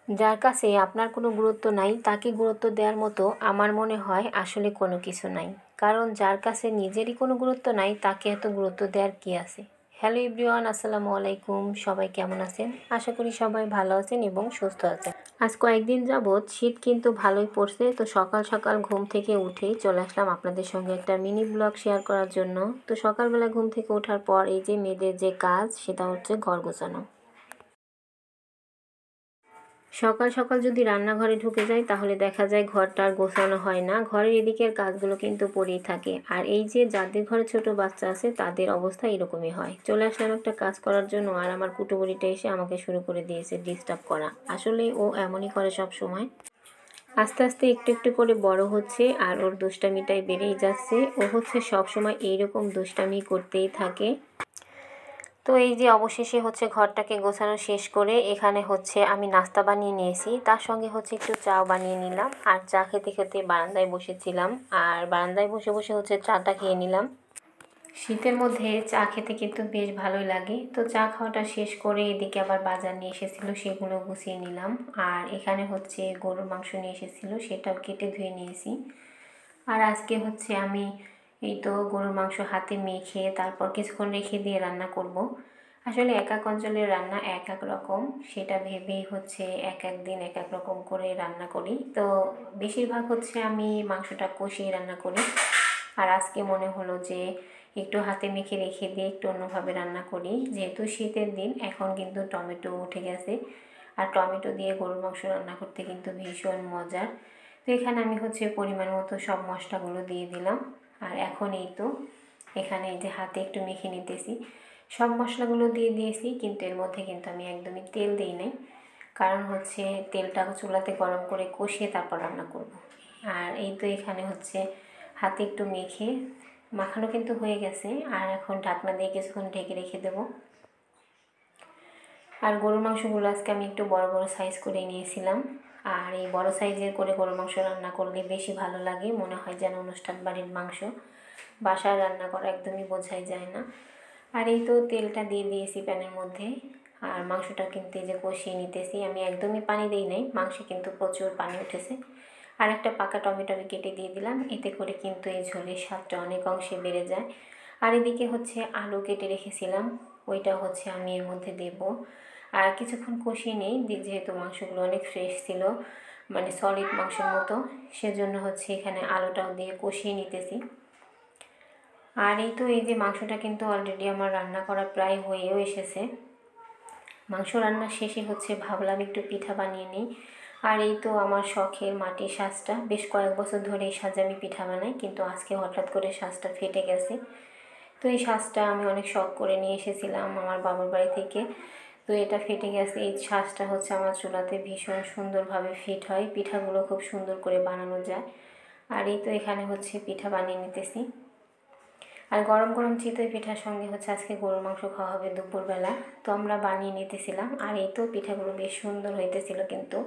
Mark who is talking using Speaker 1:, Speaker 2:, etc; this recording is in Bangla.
Speaker 1: যার কাছে আপনার কোনো গুরুত্ব নাই তাকে গুরুত্ব দেওয়ার মতো আমার মনে হয় আসলে কোনো কিছু নাই। কারণ যার কাছে নিজেরই কোনো গুরুত্ব নাই তাকে এত গুরুত্ব দেওয়ার কী আছে। হ্যালো এভরিওয়ান, আসসালামু আলাইকুম। সবাই কেমন আছেন? আশা করি সবাই ভালো আছেন এবং সুস্থ আছেন। আজ কয়েকদিন যাবৎ শীত কিন্তু ভালোই পড়ছে, তো সকাল সকাল ঘুম থেকে উঠেই চলে আসলাম আপনাদের সঙ্গে একটা মিনি ব্লগ শেয়ার করার জন্য। তো সকালবেলা ঘুম থেকে ওঠার পর এই যে মেয়েদের যে কাজ সেটা হচ্ছে ঘর গোছানো। সকাল সকাল যদি রান্নাঘরে ঢুকে যাই তাহলে দেখা যায় ঘরটা আর গোছানো হয় না, ঘরের এদিকের কাজগুলো কিন্তু পড়েই থাকে। আর এই যে যাদের ঘরে ছোট বাচ্চা আছে তাদের অবস্থা এরকমই হয়। চলে আসলাম একটা কাজ করার জন্য, আর আমার কুটোবুড়িটা এসে আমাকে শুরু করে দিয়েছে ডিস্টার্ব করা। আসলে ও এমনই করে সব সময়। আস্তে আস্তে একটু একটু করে বড় হচ্ছে আর ওর দুষ্টামিটাই বেড়েই যাচ্ছে। ও হচ্ছে সব সময় এইরকম দুষ্টামি করতেই থাকে। তো এই যে অবশেষে হচ্ছে ঘরটাকে গোছানো শেষ করে এখানে হচ্ছে আমি নাস্তা বানিয়ে নিয়েছি, তার সঙ্গে হচ্ছে একটু চাও বানিয়ে নিলাম। আর চা খেতে খেতে বারান্দায় বসেছিলাম, আর বারান্দায় বসে বসে হচ্ছে চাটা খেয়ে নিলাম। শীতের মধ্যে চা খেতে কিন্তু বেশ ভালোই লাগে। তো চা খাওয়াটা শেষ করে এদিকে আবার বাজার নিয়ে এসেছিলো, সেগুলো গুছিয়ে নিলাম। আর এখানে হচ্ছে গরুর মাংস নিয়ে এসেছিলো, সেটাও কেটে ধুয়ে নিয়েছি। আর আজকে হচ্ছে আমি এই তো গরুর মাংস হাতে মেখে তারপর কিছুক্ষণ রেখে দিয়ে রান্না করব। আসলে এক এক অঞ্চলের রান্না এক এক রকম, সেটা ভেবেই হচ্ছে এক এক দিন এক এক রকম করে রান্না করি। তো বেশিরভাগ হচ্ছে আমি মাংসটা কষিয়ে রান্না করি। আর আজকে মনে হলো যে একটু হাতে মেখে রেখে দিয়ে একটু অন্যভাবে রান্না করি। যেহেতু শীতের দিন, এখন কিন্তু টমেটো উঠে গেছে, আর টমেটো দিয়ে গরুর মাংস রান্না করতে কিন্তু ভীষণ মজার। তো এখানে আমি হচ্ছে পরিমাণ মতো সব মশলাগুলো দিয়ে দিলাম। আর এখন এই তো এখানে এই যে হাতে একটু মেখে নিতেছি। সব মশলাগুলো দিয়ে দিয়েছি, কিন্তু এর মধ্যে কিন্তু আমি একদমই তেল দিই নাই। কারণ হচ্ছে তেলটা চুলাতে গরম করে কষিয়ে তারপর রান্না করব। আর এই তো এখানে হচ্ছে হাতে একটু মেখে মাখানো কিন্তু হয়ে গেছে। আর এখন ঢাকনা দিয়ে কিছুক্ষণ ঢেকে রেখে দেবো। আর গরুর মাংসগুলো আজকে আমি একটু বড় বড় সাইজ করে নিয়েছিলাম। আর এই বড় সাইজের করে গরুর মাংস রান্না করলে বেশি ভালো লাগে, মনে হয় যেন অনুষ্ঠান বাড়ির মাংস। বাসায় রান্না করা একদমই বোঝাই যায় না। আর এই তো তেলটা দিয়ে দিয়েছি প্যানের মধ্যে। আর মাংসটা কিন্তু এই যে কষিয়ে নিতেছি, আমি একদমই পানি দিই নাই, মাংসে কিন্তু প্রচুর পানি উঠেছে। আর একটা পাকা টমেটো আমি কেটে দিয়ে দিলাম, এতে করে কিন্তু এই ঝোলের স্বাদটা অনেক অংশে বেড়ে যায়। আর এদিকে হচ্ছে আলু কেটে রেখেছিলাম, ওইটা হচ্ছে আমি এর মধ্যে দেব। আর কিছুক্ষণ কষিয়ে নেই, যেহেতু মাংসগুলো অনেক ফ্রেশ ছিল, মানে সলিড মাংসের মতো, সেজন্য হচ্ছে এখানে আলুটাও দিয়ে কষিয়ে নিতেছি। আর এই তো এই যে মাংসটা কিন্তু অলরেডি আমার রান্না করা প্রায় হয়েও এসেছে। মাংস রান্না শেষে হচ্ছে ভাবলাম একটু পিঠা বানিয়ে নিই। আর এই তো আমার শখের মাটির সাজটা, বেশ কয়েক বছর ধরে এই সাজে আমি পিঠা বানাই, কিন্তু আজকে হঠাৎ করে সাজটা ফেটে গেছে। তো এই সাজটা আমি অনেক শখ করে নিয়ে এসেছিলাম আমার বাবার বাড়ি থেকে। তো এটা ফেটে গেছে। এই সাজটা হচ্ছে আমার চুলাতে ভীষণ সুন্দরভাবে ফিট হয়, পিঠাগুলো খুব সুন্দর করে বানানো যায়। আর এই তো এখানে হচ্ছে পিঠা বানিয়ে নিতেছি। আর গরম গরম চিতই পিঠার সঙ্গে হচ্ছে আজকে গরুর মাংস খাওয়া হবে দুপুরবেলা, তো আমরা বানিয়ে নিতেছিলাম। আর এই তো পিঠাগুলো বেশ সুন্দর হইতেছিল কিন্তু।